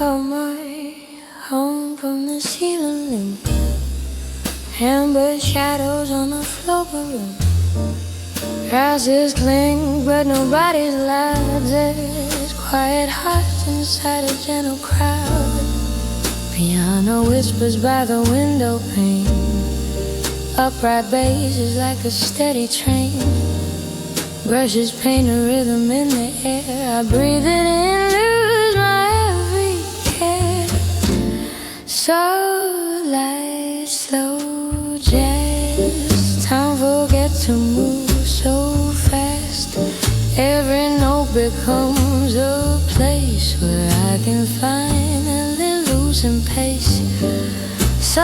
call my home from the ceiling. Amber shadows on the floor below. Houses cling, but nobody's loud. There's quiet hearts inside a gentle crowd. Piano whispers by the window pane. Upright bass is like a steady train. Brushes paint a rhythm in the air. I breathe it in, lose my every care. So light, slow jazz. Time forgets to move so fast. Every note becomes a place where I can finally loosen pace. So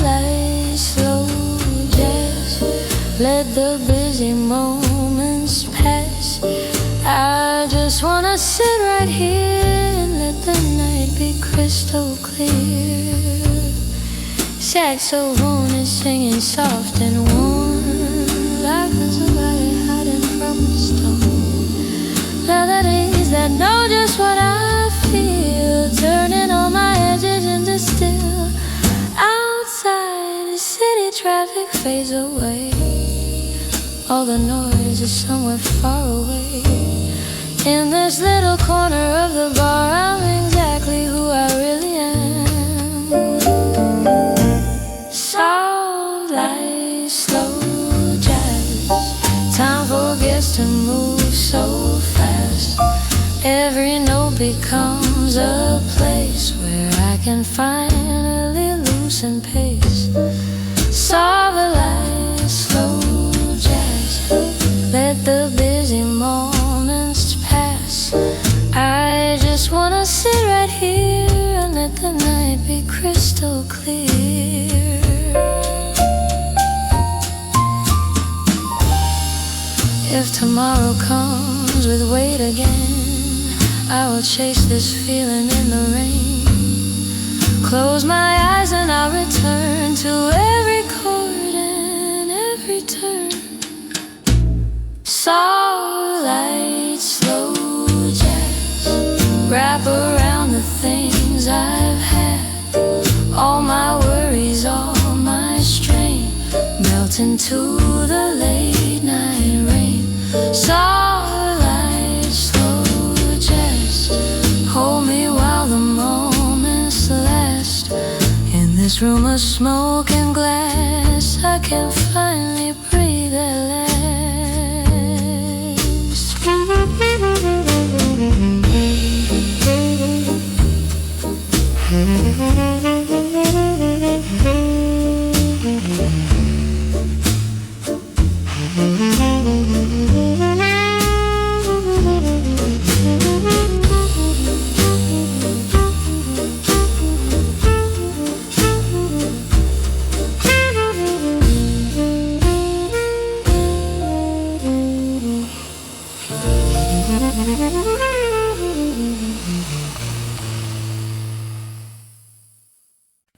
light, slow jazz. Let the busy moments pass. I just wanna sit right here and let the night be crystal clear. Saxophone is singing soft and warm, like somebody hiding from the storm. Melodies that know just what I feel, turning all my edges into still. Outside, the city traffic fades away. All the noise is somewhere far away. In this little corner of the bar, I'm exactly who I really am. Soft light, slow jazz. Time forgets to move so fast. Every note becomes a place where I can finally loosen pace. Soft light, slow jazz. Let the busy moments pass. I just wanna sit right here and let the night be crystal clear. If tomorrow comes with weight again, I will chase this feeling in the rain. Close my eyes and I'll return to every chord and every turn. Soft light, slow jazz. Wrap around the things I've had. All my worries, all my strain, melt into the late night rain. Soft light, slow jazz. Hold me while the moments last. In this room of smoke and glass, I can finally breathe at last.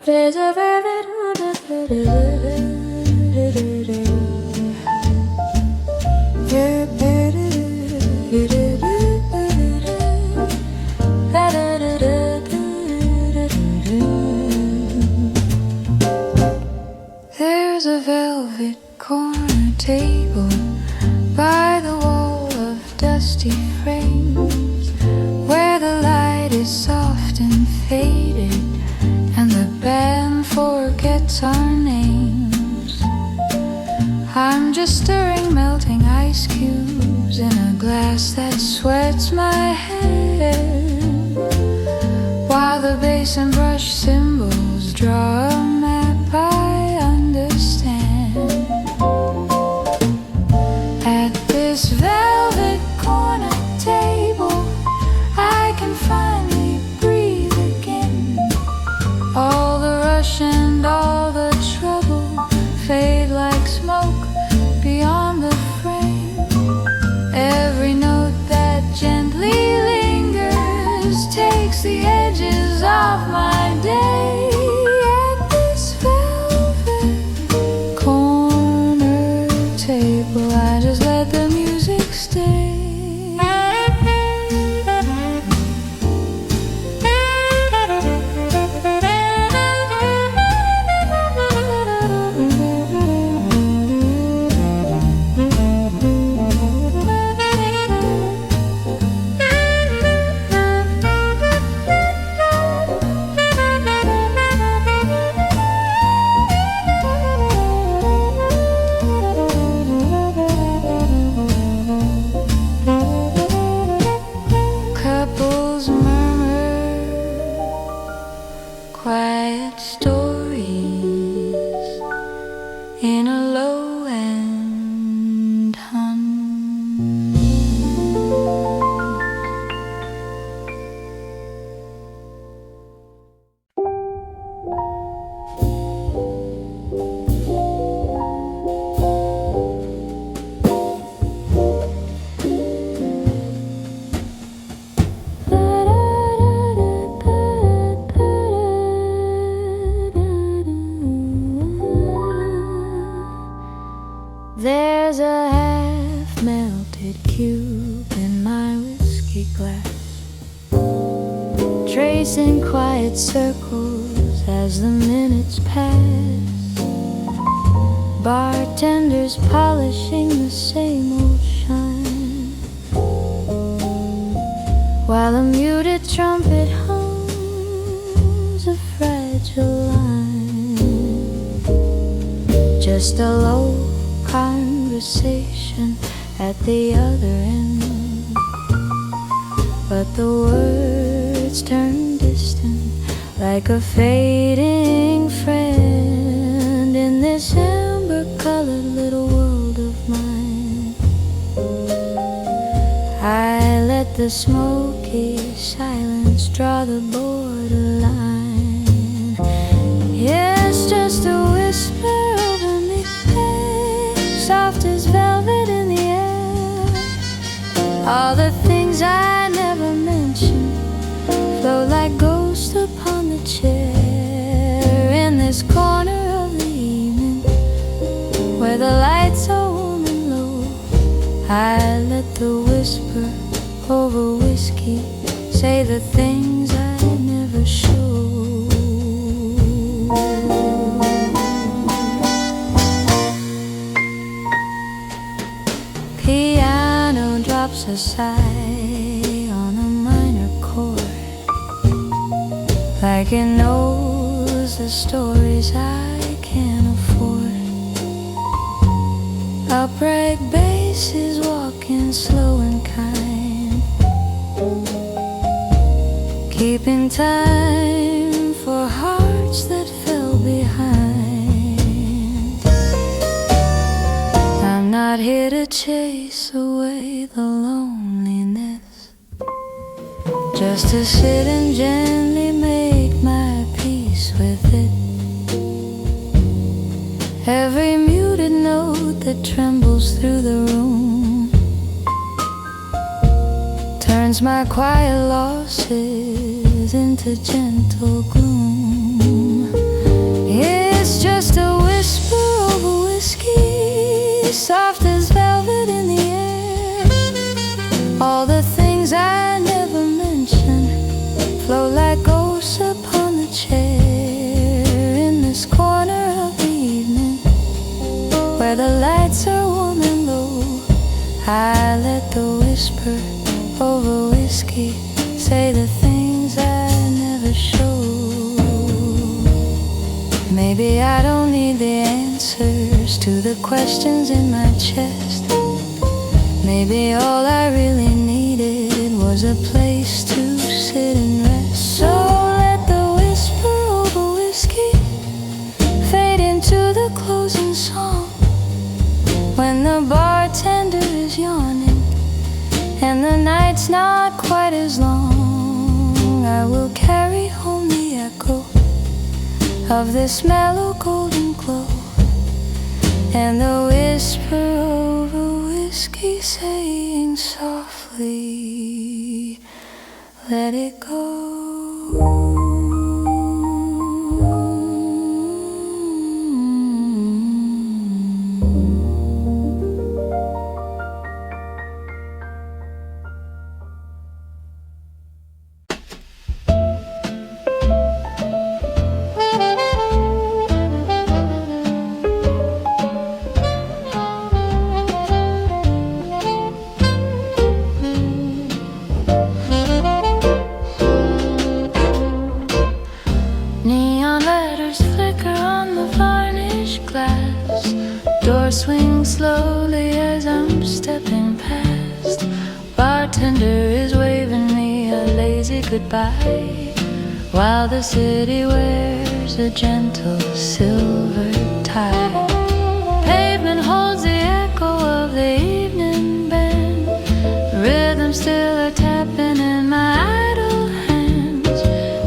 There's a velvet corner table by the wall of dusty frames, where the light is soft and faded and the band forgets our names. I'm just stirring melting ice cubes in a glass that sweats my head, while the bass and brush cymbals draw a map I understand. At this velvet corner table, I can finally breathe again. All the rush and all the trouble fade like smoke beyond the frame. Every note that gently lingers takes the edges off my day. At this velvet corner table, I just let the music stay. tracing quiet circles as the minutes pass. Bartenders polishing the same old shine, while a muted trumpet hums a fragile line. Just a low conversation at the other end, but the words turn distant like a fading friend in this amber-colored little world of mine. I let the smoky silence draw the borderline. Yes, just a whisper over me, soft as velvet in the air. All the things I never mentioned flow like ghosts upon the chair in this corner of the evening where the lights are warm and low. I let the whisper over whiskey say the things I never show. Piano drops a sigh on a minor chord, like it knows the stories I can't afford. Upright bass is walking slow and kind, keeping time for hearts that fell behind. I'm not here to chase away the loneliness, just to sit and gently make my peace with it. Every muted note that trembles through the room turns my quiet losses into gentle gloom. It's just a whisper over whiskey, soft as velvet in the air. All the things I never mentioned flow like ghosts upon the chair in this corner of the evening where the lights are warm and low. I let the whisper over whiskey say the things I never show. Maybe I don't need the answers to the questions in my chest. Maybe all I really needed was a place to sit and rest. So let the whisper over whiskey fade into the closing song. When the bartender is yawning and the night's not quite as long, I will carry home the echo of this mellow golden glow, and the whisper over whiskey saying softly, let it go. Swing slowly as I'm stepping past. Bartender is waving me a lazy goodbye, while the city wears a gentle silver tie. Pavement holds the echo of the evening band, rhythm still a tapping in my idle hands.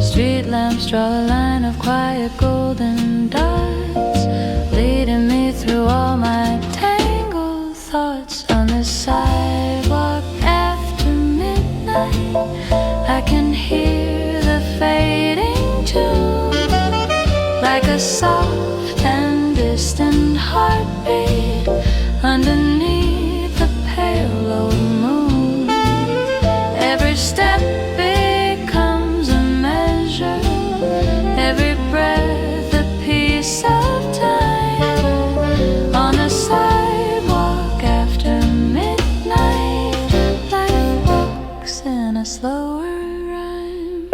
Street lamps draw a line of quiet golden dots, leading me through all my tangled thoughts. On the sidewalk after midnight, I can hear the fading tune, like a soft and distant heartbeat underneath the pale old moon. Every step becomes a slower rhyme.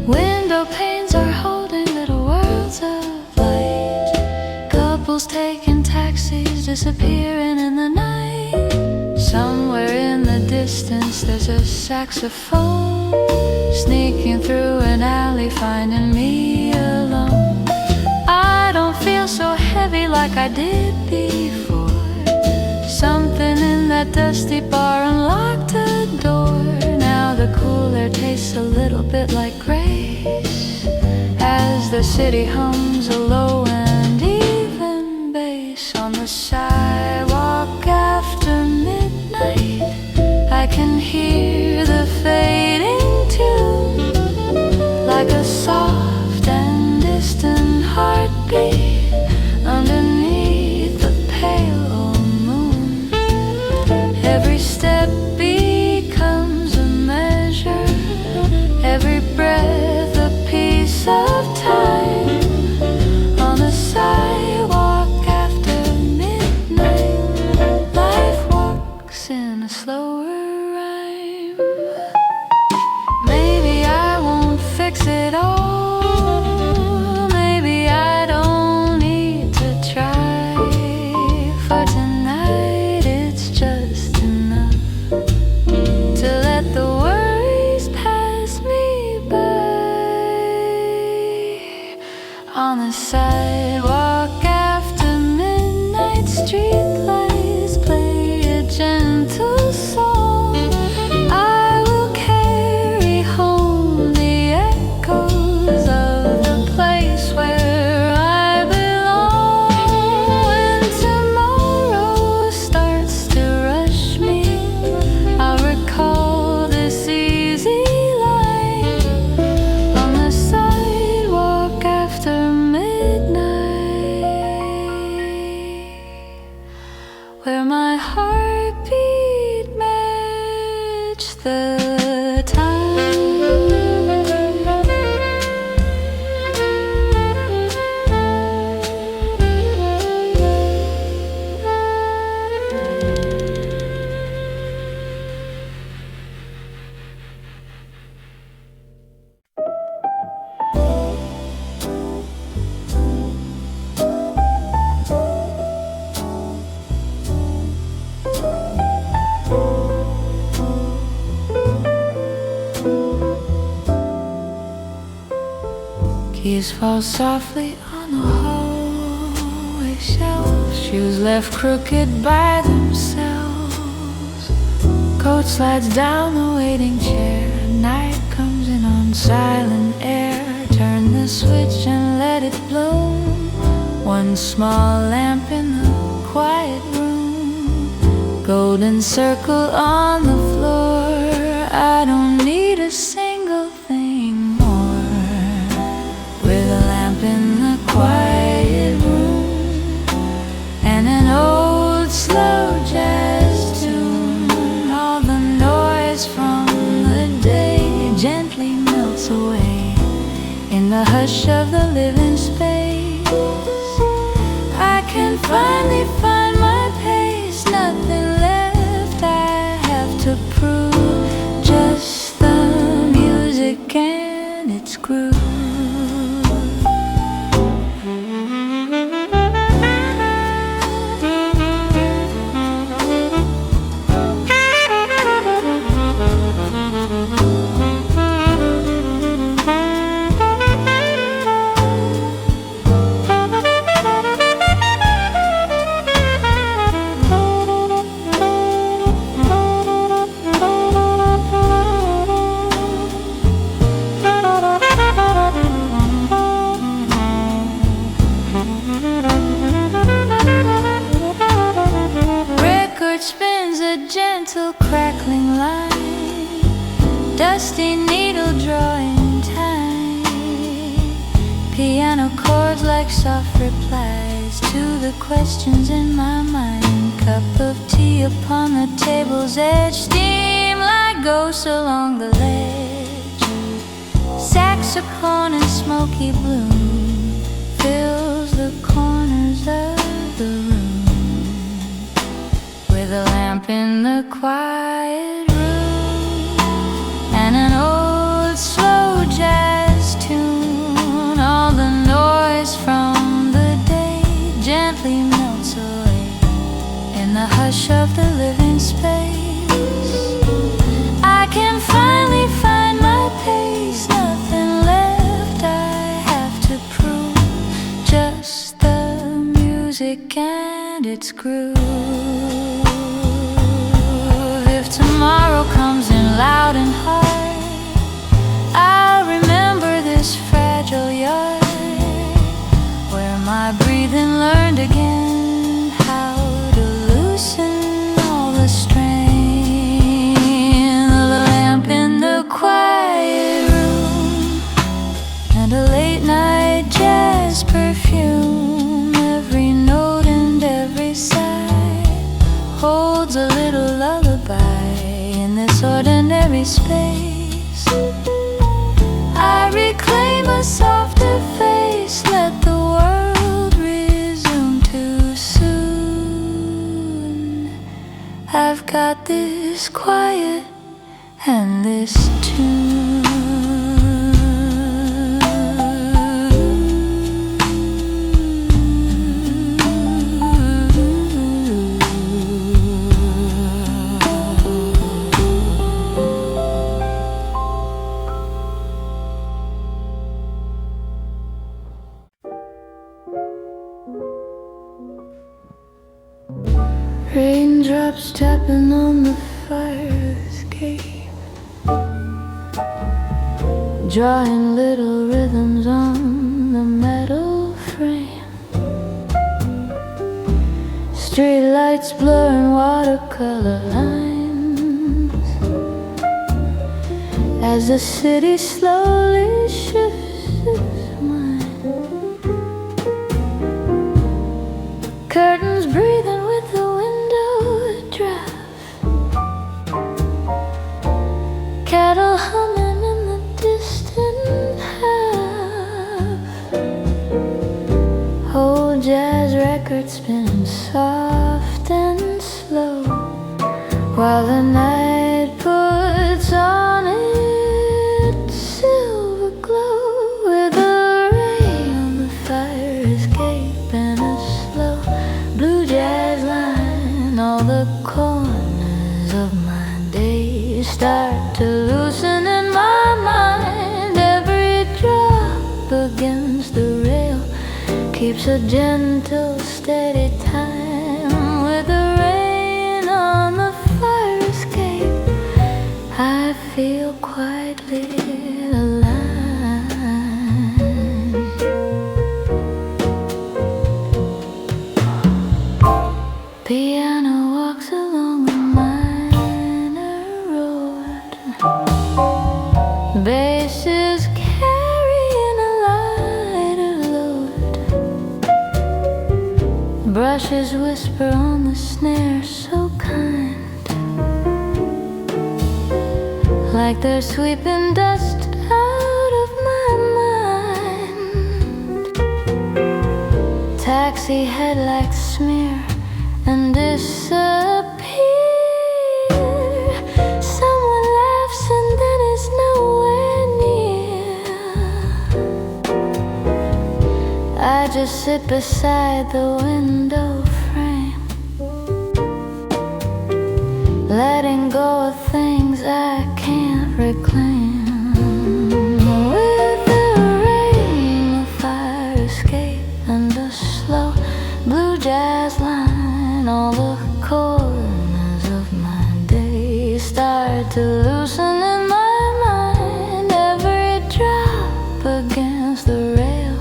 Window panes are holding little worlds of light. Couples taking taxis, disappearing in the night. Somewhere in the distance there's a saxophone, sneaking through an alley, finding me alone. I don't feel so heavy like I did before. Something in that dusty bar unlocked a door. Now the cooler tastes a little bit like grace, as the city hums a low and even bass. On the sidewalk after midnight, I can hear the fading tune, like a soft and distant heartbeat underneath the pale moon. Every step becomes a measure, every breath a piece of time. On the sidewalk after midnight, life walks in a slower rhyme. Maybe I won't fix it all, maybe I don't need to try. For tonight it's just enough to let the worries pass me by. On the sidewalk after midnight, streetlights play a gentle song. I will carry home the echoes of the place where I belong. When tomorrow starts to rush me, I'll recall this easy line. On the sidewalk after midnight, where my heartbeat matched the time. Keys fall softly on the hallway shelf. Shoes left crooked by themselves. Coat slides down the waiting chair. Night comes in on silent air. Turn the switch and let it bloom. One small lamp in the quiet room. Golden circle on the floor. I don't need a single thing more. With a lamp in the quiet room and an old slow jazz tune, all the noise from the day gently melts away in the hush of the living space. I can finally find my pace, nothing left I have to prove, just the music and its groove. Gentle crackling line, dusty needle drawing time, piano chords like soft replies to the questions in my mind. cup of tea upon the table's edge. Steam like ghosts along the ledge. Saxophone and smoky bloom fills the corners of the room. With a lamp in the quiet room and an old slow jazz tune. All the noise from the day gently melts away in the hush of the living space. I can finally find my pace. Nothing left I have to prove, just the music and its groove. If tomorrow comes in loud and hard, I'll remember this fragile yard where my breathing learned again how to loosen all the strain. The lamp in the quiet room and a late night jazz perfume. Every note and every sigh holds a little lullaby in this ordinary space. I reclaim a softer face, let the world resume too soon. I've got this quiet and this tune. Raindrops tapping on the fire escape, drawing little rhythms on the metal frame. Street lights blurring watercolor lines as the city slowly shifts its mind. Curtains breathing with the kettle humming in the distant half. Old jazz records spinning soft and slow while the night puts on its silver glow. With a ray on the fire escape and a slow blue jazz line, all the corners of my day start to loosen in my mind. Every drop against the rail keeps a gentle, steady time. With the rain on the fire escape, I feel quietly alive. Piano walks along the minor road. Basses carrying a lighter load. Brushes whisper on the snare so kind, like they're sweeping dust out of my mind. Taxi headlights smear and disappear. Someone laughs and then is nowhere near. I just sit beside the window frame, letting go of things I can't reclaim. With the rain, the fire escape, and a slow blue jazz line, all the corners of my day start to loosen in my mind. Every drop against the rail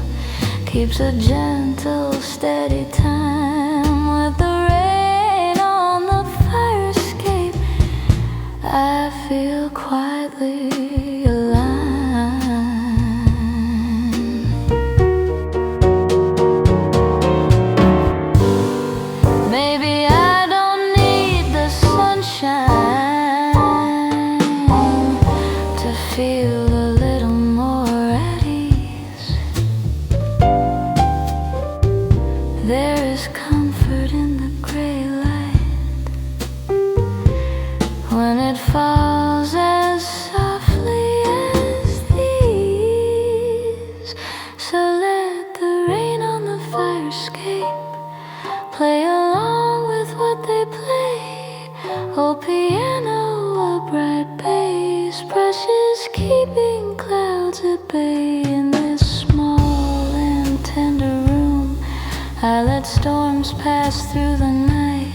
keeps a gentle, steady time. With the rain on the fire escape, I feel quietly alive. Maybe I don't when it falls as softly as these. So let the rain on the fire escape, play along with what they play. Old piano, a bright bass, brushes keeping clouds at bay. In this small and tender room, I let storms pass through the night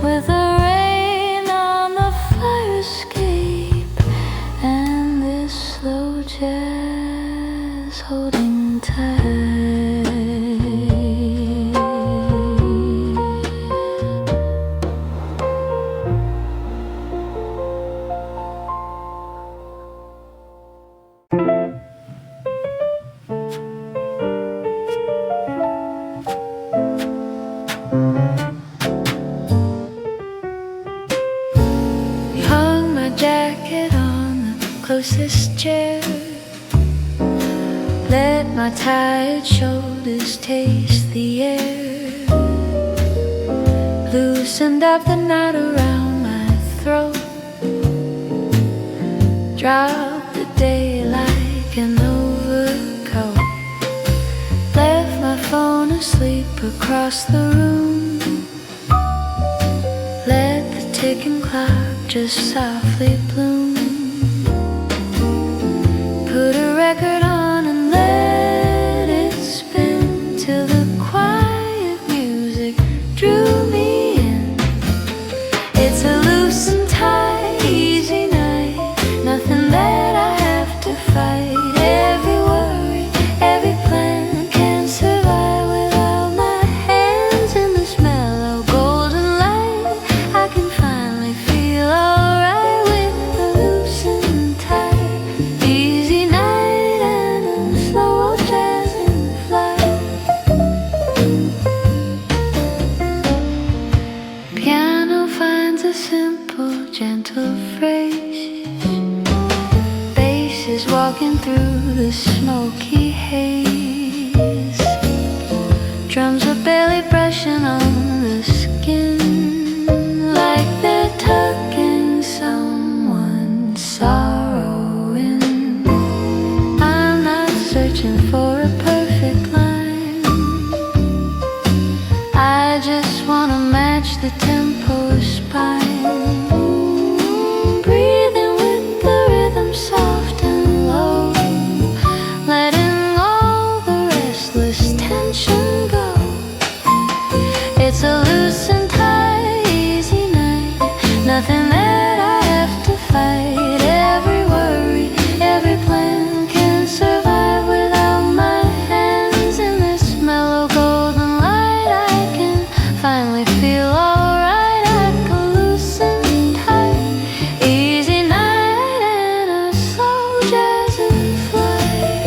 with the rain on the fire escape and this slow jazz holding tight. Closest chair, let my tired shoulders taste the air, loosened up the knot around my throat, dropped the day like an overcoat, left my phone asleep across the room, let the ticking clock just softly bloom. Put a record on and let it spin till the quiet music drew me in. It's a loose and tight, easy night, nothing that I have to fight. Every worry, every plan can survive without my hands in this mellow golden light. I can finally feel alright with the loose and tight, easy night and a slow jazz in flight. Piano finds a simple, gentle phrase. Bass is walking through the smoky haze. Drums are barely brushing on the skin, like they're tucking someone's sorrow in. I'm not searching for a perfect line, I just wanna match the tempo spine. Breathing with the rhythm soft and low, letting all the restless tension go. It's a loose and tight, easy night, nothing that I have to fight. Every worry, every plan can survive without my hands in this mellow golden light. I can finally feel alright. I can loosen tight, easy night and a slow jazz in flight.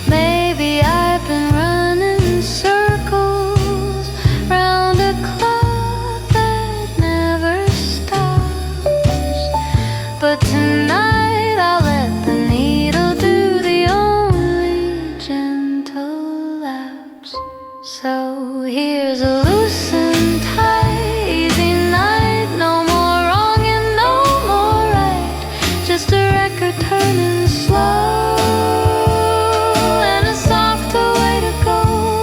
Maybe I've been running circles round a clock that never stops, but tonight I'll let the needle do the only gentle lapse. So here's a loose and tight, easy night, no more wrong and no more right, just a record turning slow and a softer way to go.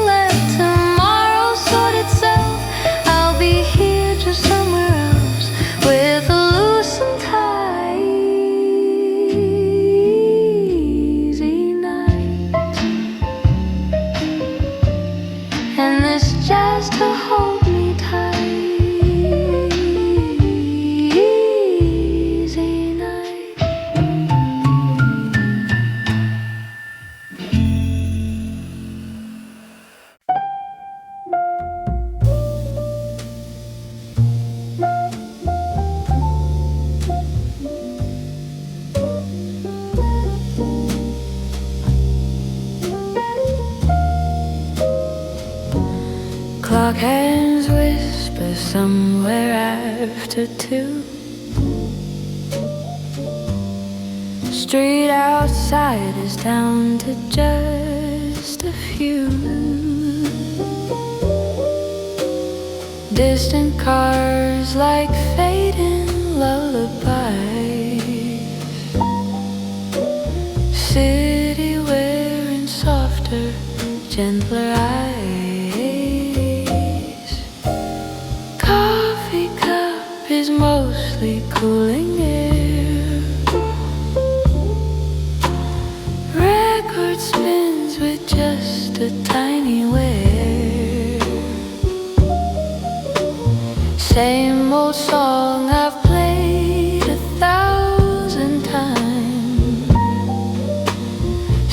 Let tomorrow sort itself, I'll be here just somewhere else with a loose and tight, easy night, and this jazz to hold me tight, easy night. Clock hands whisper somewhere after 2. Street outside is down to just a few. Distant cars like fading lullabies, city wearing softer, gentler eyes. Coffee cup is mostly cooling air. Record spins with just a tiny wear. Same old song I've played 1,000 times.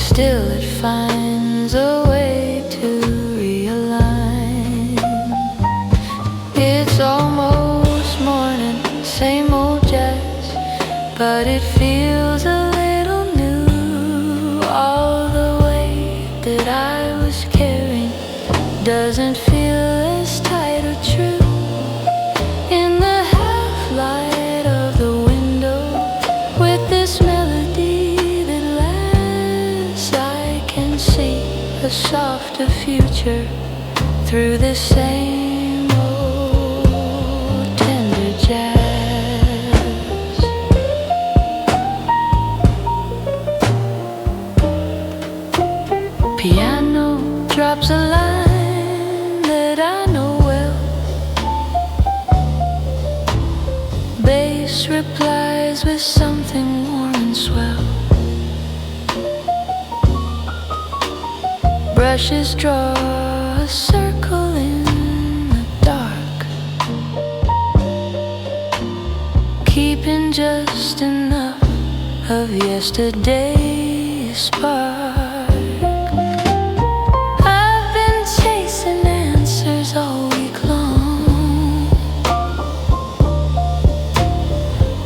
Still it finds a way to realign. It's almost morning, same old jazz, but it feels a little new. All the weight that I was carrying doesn't feel as tight or true. In the half-light of the window, with this melody that lasts, I can see a softer future through this same old tender jazz. Piano drops a line that I know well. Bass replies with something warm and swell. Brushes draw a circle in the dark, keeping just enough of yesterday's spark. I've been chasing answers all week long,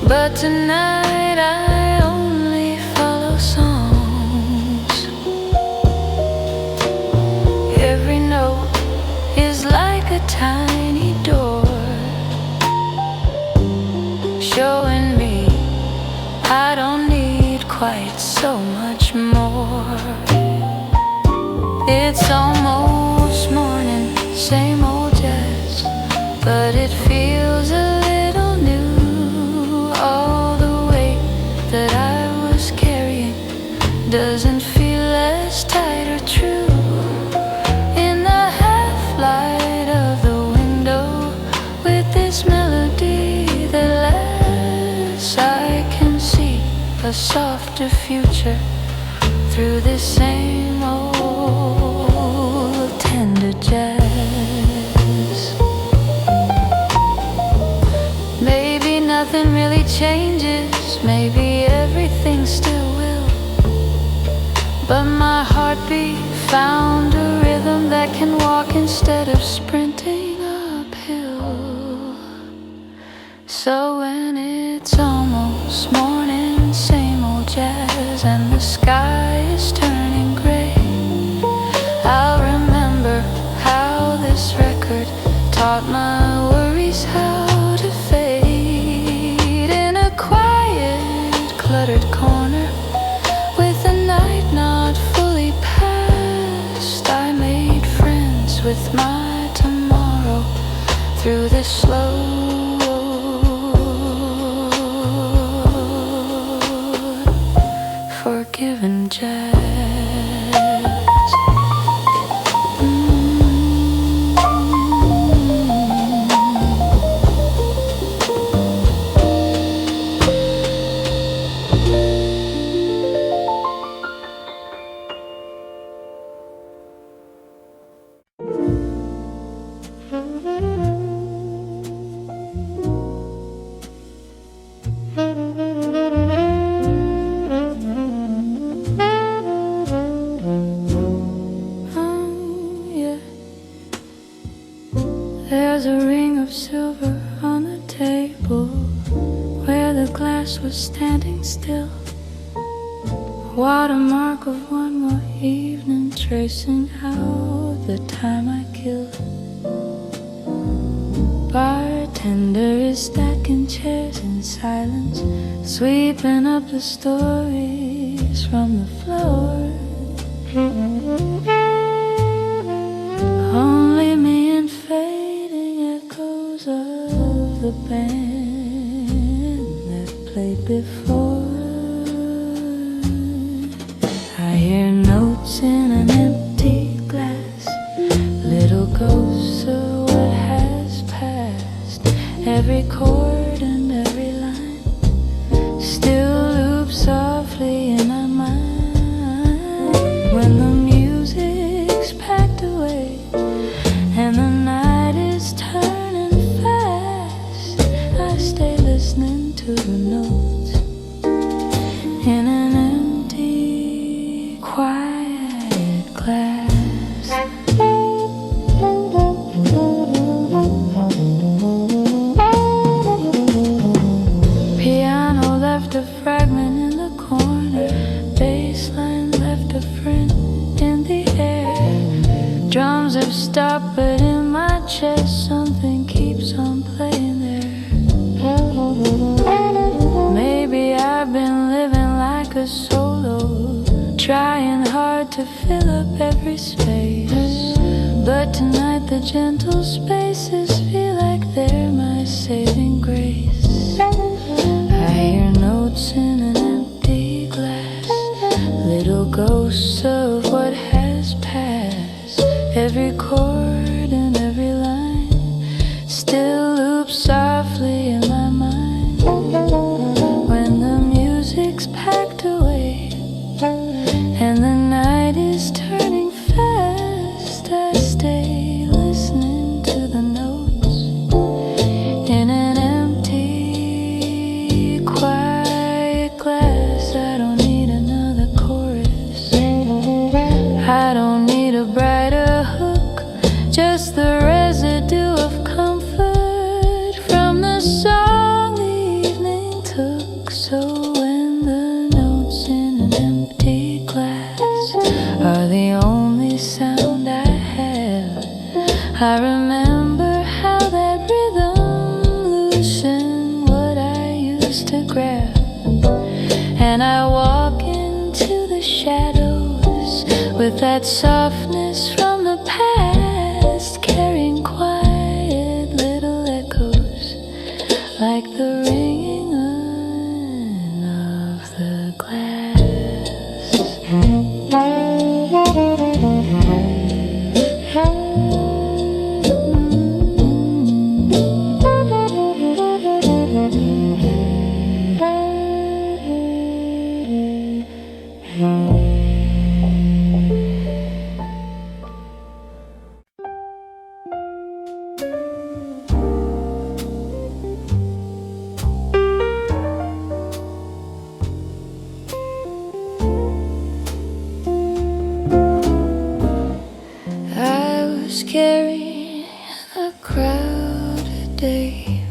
but tonight I only follow songs. Every note is like a tiny door, showing me I don't need quite so much more. It's almost morning, same old jazz, but it feels a little new. All the weight that I was carrying doesn't feel as tight or true. In the half-light of the window, with this melody that lasts, I can see a softer future through this same old tender jazz. Maybe nothing really changes, maybe everything still will, but my heartbeat found a rhythm that can walk instead of sprinting uphill. So when it's almost morning, same old jazz, and the sky is turning gray, I'll remember how this record taught my worries how to fade. In a quiet, cluttered corner, with the night not fully past, I made friends with my tomorrow through this slow forgiven jazz. There's a ring of silver on the table where the glass was standing still. Watermark of one more evening, tracing out the time I killed. Bartender is stacking chairs in silence, sweeping up the stories from the floor. Only me and fading echoes of the band. played before. I hear notes in an empty glass, little ghosts of what has passed. Every chord and every line still loops softly in my mind. When the music's packed away and the night is turning fast, I stay listening to the notes in an empty, quiet class. Piano left a fragment in the corner, bass line left a print in the air. Drums have stopped, but in my chest something keeps on playing there. Maybe I've been living like a solo, trying hard to fill up every space. But tonight the gentle spaces feel like they're my saving grace. I hear notes in an empty glass, little ghosts of what has passed. Every chord and every line still loops softly in my mind. When the music's packed away and the night is turning fast, I stay listening to the notes in an empty, quiet glass. I don't need another chorus, I don't need a brighter hook, just the residue of comfort from the song the evening took. So when the notes in an empty glass are the only sound I have, I remember how that rhythm loosened what I used to grab, and I walk into the shadows with that softness from the past, carrying quiet little echoes like the ringing of the glass. I was carrying a crowded day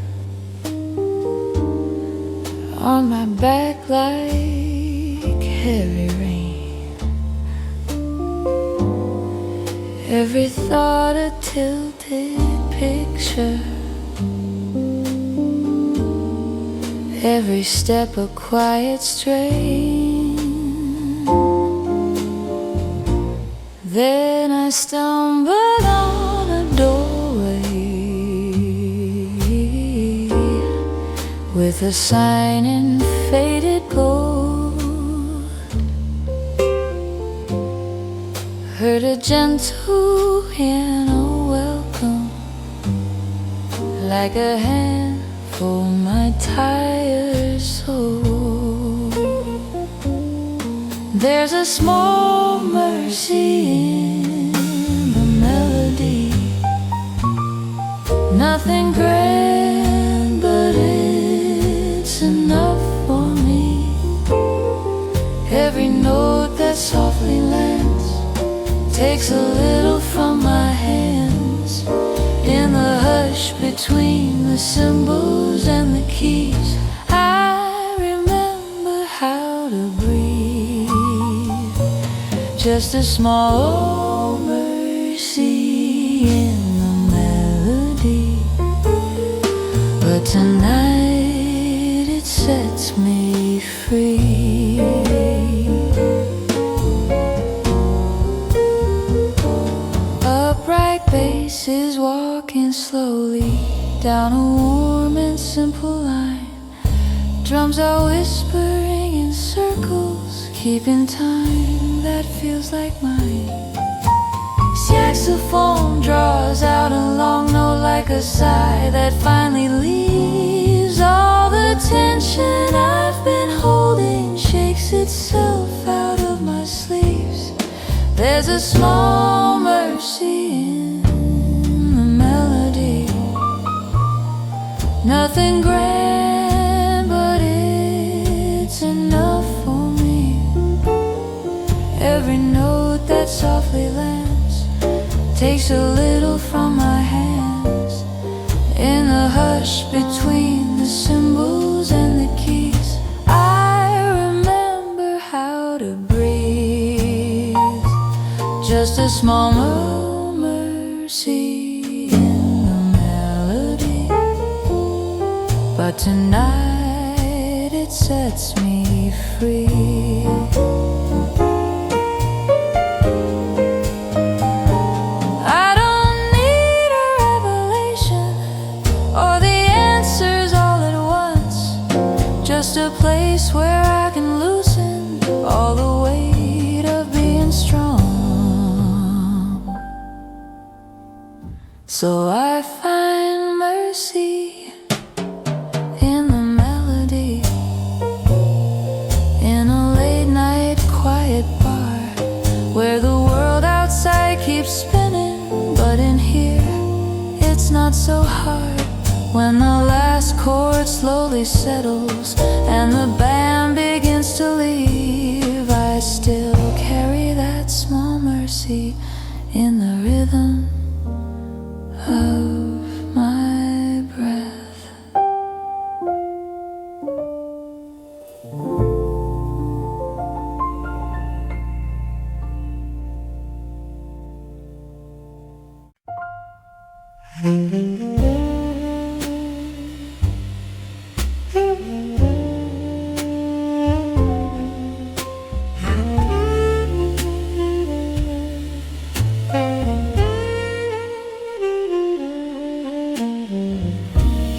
on my back like heavy rain. Every thought a tilted picture, every step a quiet strain. Then I stumbled on a doorway with a sign in faded gold. Heard a gentle piano welcome, like a hand for my tired soul. There's a small mercy in the melody, nothing grand, but it's enough for me. Every note that softly lands takes a little from my hands. In the hush between the cymbals and the keys, I remember how to breathe. Just a small mercy in the melody, but tonight it sets me free. Upright faces walking slowly down a warm and simple line, Drums are whispering in circles, keeping time that feels like mine. Saxophone draws out a long note like a sigh that finally leaves. All the tension I've been holding shakes itself out of my sleeves. There's a small mercy in the melody, nothing grand, but it's enough for me. Every note that softly lands takes a little from my hands. In the hush between the cymbals and the keys, I remember how to breathe. Just a small mercy in the melody, but tonight it sets me free. I don't need a revelation or the answers all at once, just a place where I can loosen all the weight of being strong. So I find mercy in the melody, in a late night quiet bar where the world outside keeps spinning, but in here it's not so hard. When the last chord slowly settles and the band begins to leave, I still carry that small mercy in the rhythm of my breath.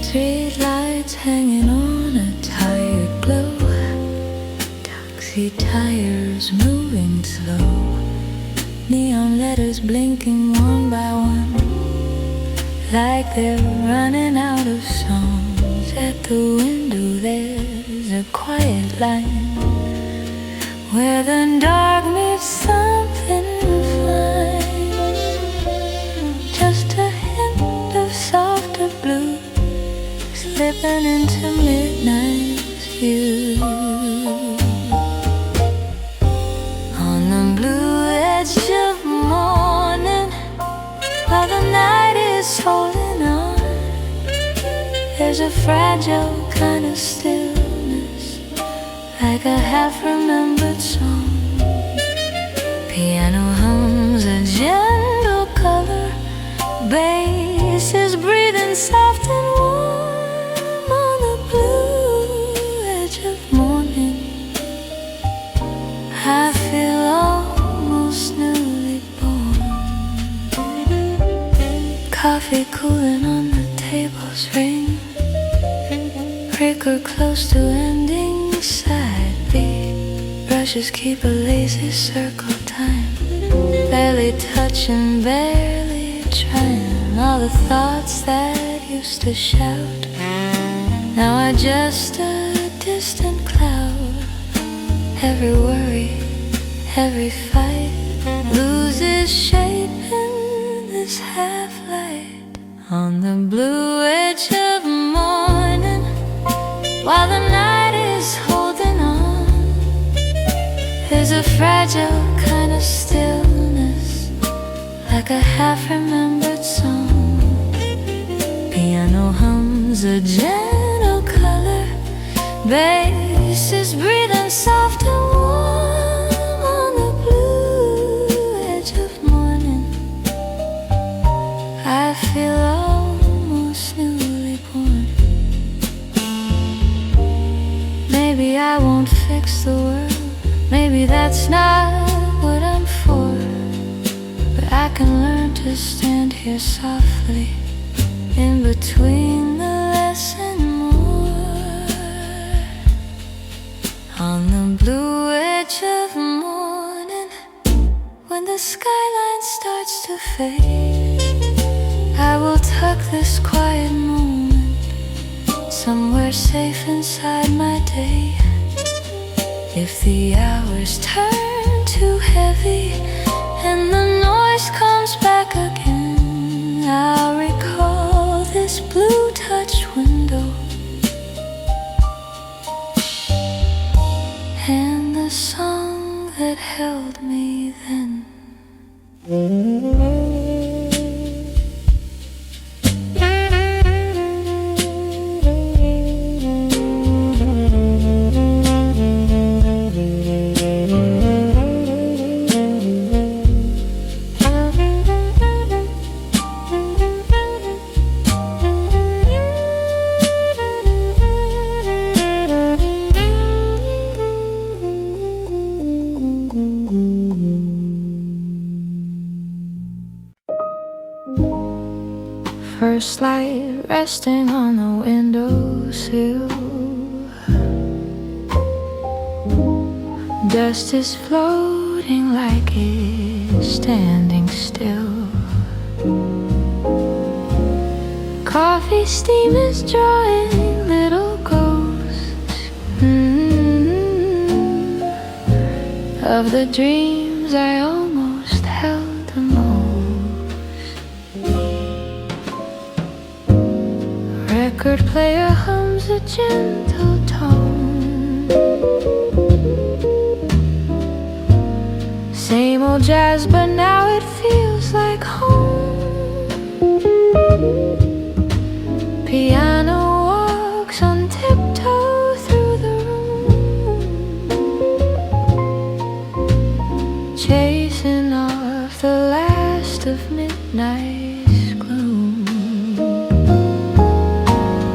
Street lights hanging on a tired glow, taxi tires moving slow, neon letters blinking one by one, like they're running out of songs. At the window there's a quiet line where the dark meets something fine, just a hint of softer blue slipping into midnight hue. On the blue edge of morning, while the night is holding on, there's a fragile kind of stillness, like a half-remembered song. Piano hums a gentle color, bass is breathing soft and warm. On the blue edge of morning, I feel almost newly born. Coffee cooling on the table's ring, breaker close to ending side beat, brushes keep a lazy circle time, barely touching, barely trying. All the thoughts that used to shout now are just a distant cloud. Every worry, every fight loses shape in this half-light. On the blue edge of morning, while the night is holding on, there's a fragile kind of stillness, like a half-remembered song. Piano hums a gentle color, bass is breathing soft and warm. On the blue edge of morning, I feel almost newly born. Maybe I won't fix the world, maybe that's not what I'm for, but I can learn to stand here softly in between the less and more. fade. I will tuck this quiet moment somewhere safe inside my day. If the hours turn too heavy and the noise comes back again, I'll recall this blue touch window and the song that held me then. First light resting on the windowsill. Dust is floating like it's standing still. Coffee steam is drawing little ghosts of the dreams I almost held the most. Record player hums a gentle tone. Same old jazz, but now it feels like home. Piano walks on tiptoe through the room, chasing off the last of midnight's gloom.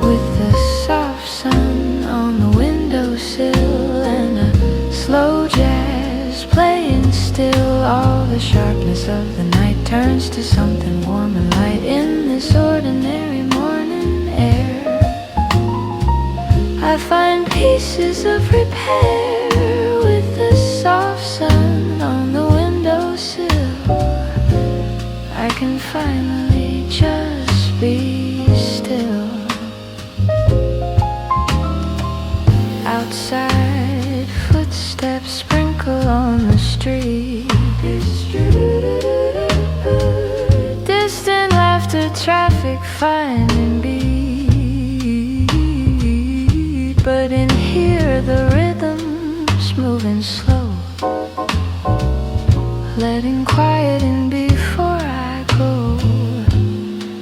With the soft sun on the windowsill and a slow jazz playing still, all the sharpness of the night turns to something warm and light in this ordinary morning air. I find pieces of repair with the soft sun on the windowsill. I can finally just be still. Outside, footsteps sprinkle on the street. Distant laughter, traffic finding beat. But in here the rhythm's moving slow, letting quiet in before I go.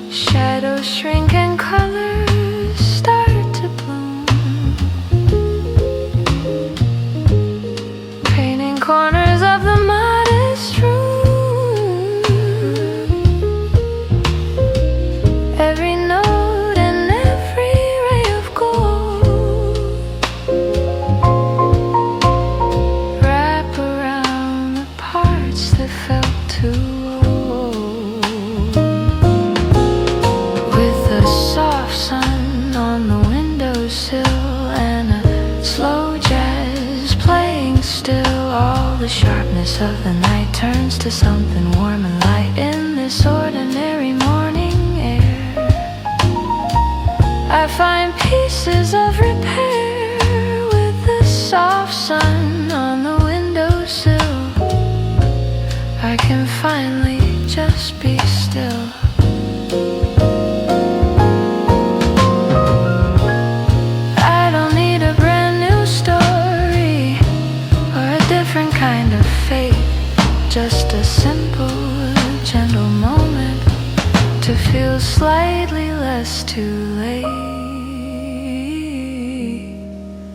Shadows shrink and colors start to bloom, painting corners of the modest room. Every note and every ray of gold wrap around the parts that felt too old. With the soft sun on the windowsill and a slow jazz playing still, all the sharpness of the night turns to something warm and light in this ordinary morning air. I find pieces of repair with the soft sun on the windowsill. I can finally just be still. I don't need a brand new story or a different kind of fate, just a simple, gentle moment to feel slightly less too late.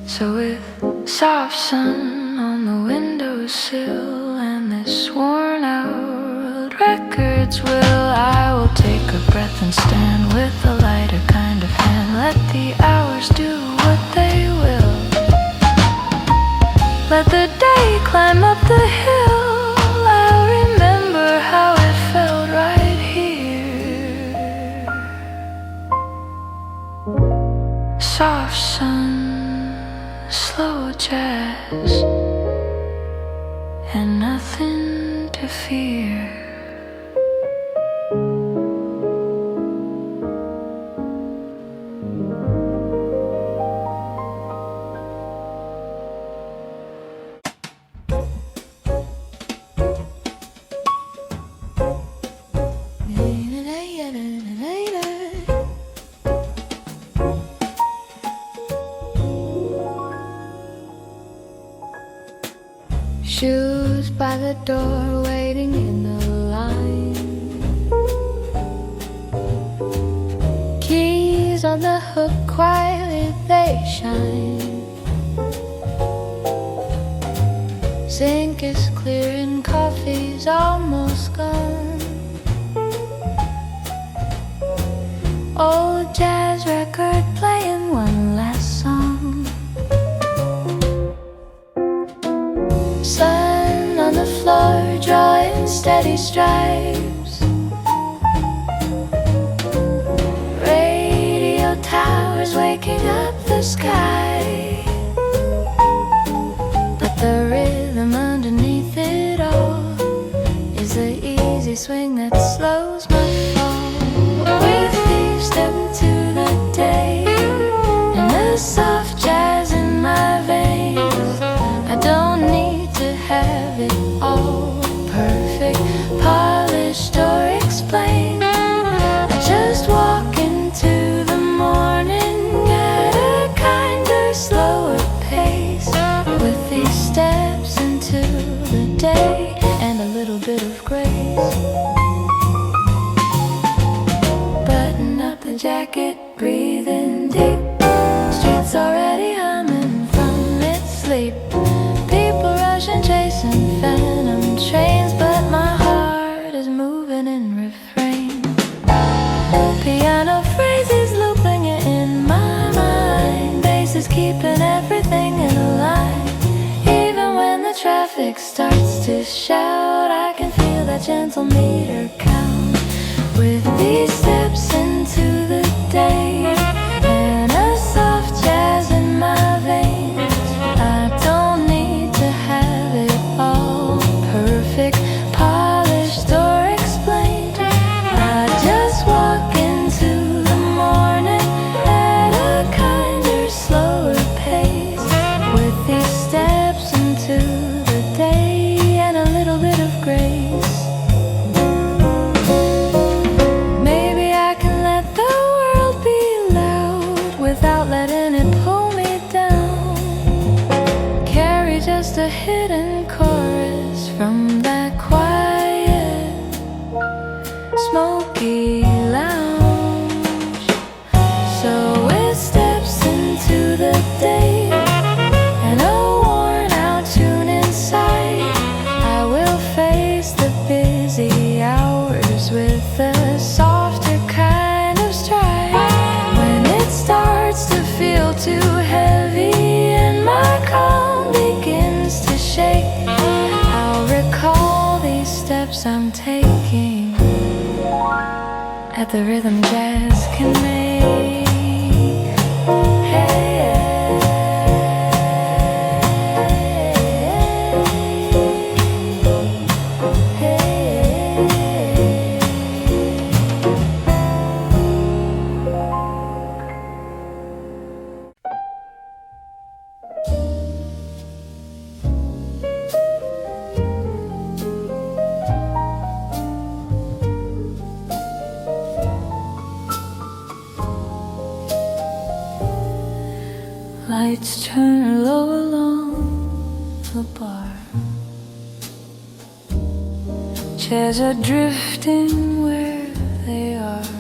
So with soft sun on the windowsill and this worn out records will, I will take a breath and stand with a lighter kind of hand. Let the hours do what they will. Let the day climb up the hill. I'll remember how it felt right here. Soft sun, slow jazz, and nothing to fear. Shoes by the door, waiting in the line. Keys on the hook, quietly they shine. Sink is clear and coffee's almost gone. Old jazz record playing one last song. Sun on the floor, drawing steady stripes. Radio towers waking up the sky. But the rhythm underneath it all is the easy swing that slows my fall. With each step into the day and the soft jazz in my veins, I don't need to have it all perfect, polished or explained. I just walk into the morning at a kinder, slower pace, with these steps into the day and a little bit of grace. Button up the jacket, breathing deep. Streets already humming from its sleep. People rushing, chasing phantom trains, but my heart is moving in refrain. Piano phrases looping in my mind. Bass is keeping everything in line. Even when the traffic starts to shout, I can feel that gentle meter count. With these steps into the day and a soft jazz in my veins, I don't need to have it all perfect, polished or explained. I just walk into the morning at a kinder, slower pace, with these steps into the day and a little bit of grace. Maybe I can let the world be loud without letting it pull me down. Carry just a hidden chorus from that quiet, smoky lounge. So with steps into the day and a worn out tune inside, I will face the busy hours with a softer kind of stride. When it starts to feel too heavy and my calm begins to shake, I'll recall these steps I'm taking at the rhythm jazz can make. Hey, lights turn low along the bar. Chairs are drifting where they are.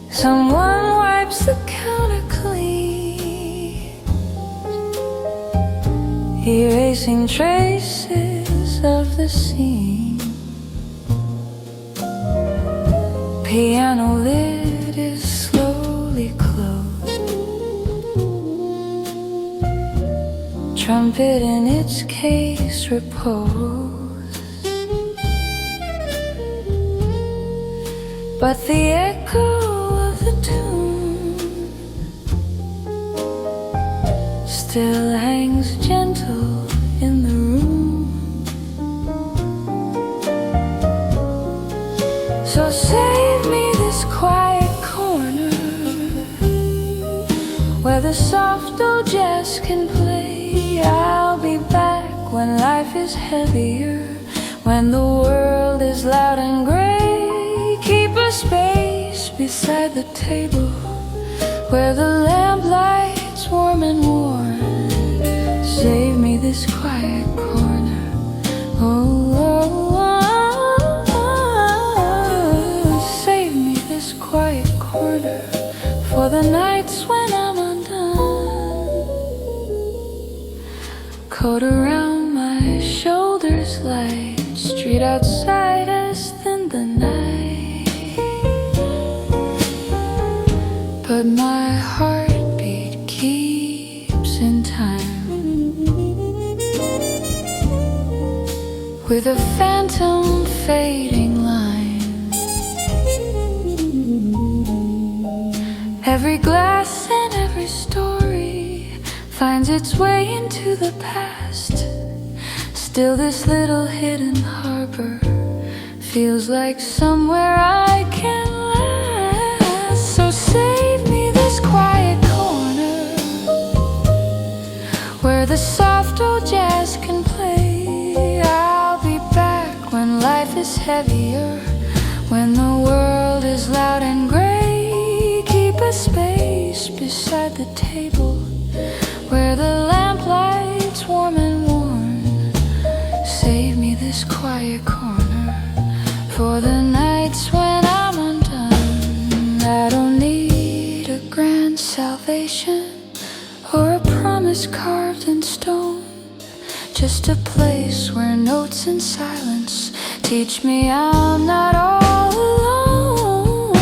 Someone wipes the counter clean, erasing traces of the scene. Piano lid is slowly closed, trumpet in its case repose. But the echo of the tune still hangs gentle in the room. So save me this quiet corner where the soft old jazz can play. I'll be back when life is heavier, when the world is loud and gray. Keep a space beside the table where the lamp lights warm and warm. save me this quiet corner. Oh, save me this quiet corner for the nights when I'm undone. Coat around my shoulders like street outside us in the night. But my heartbeat keeps in time with a phantom fading line. Every glass and every story finds its way into the past. Still this little hidden harbor feels like somewhere I can last. So save me this quiet corner where the soft old jazz can play. I'll be back when life is heavier, when the world is loud and gray. Keep a space beside the table where the lamplights warm and warm. Save me this quiet corner for the nights when I'm undone. I don't need a grand salvation or a promise carved in stone, just a place where notes and silence teach me I'm not all alone.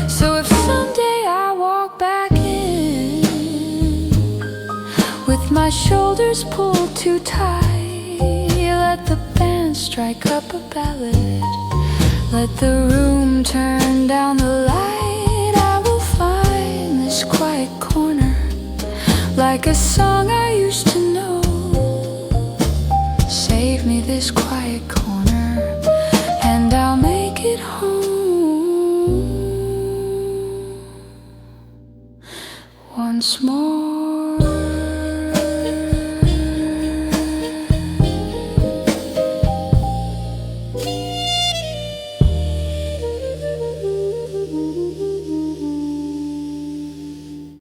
So if someday I walk back in with my shoulders pulled too tight, let the band strike up a ballad, let the room turn down the light. I will find this quiet corner like a song I used to know. Save me this quiet corner and I'll make it home once more.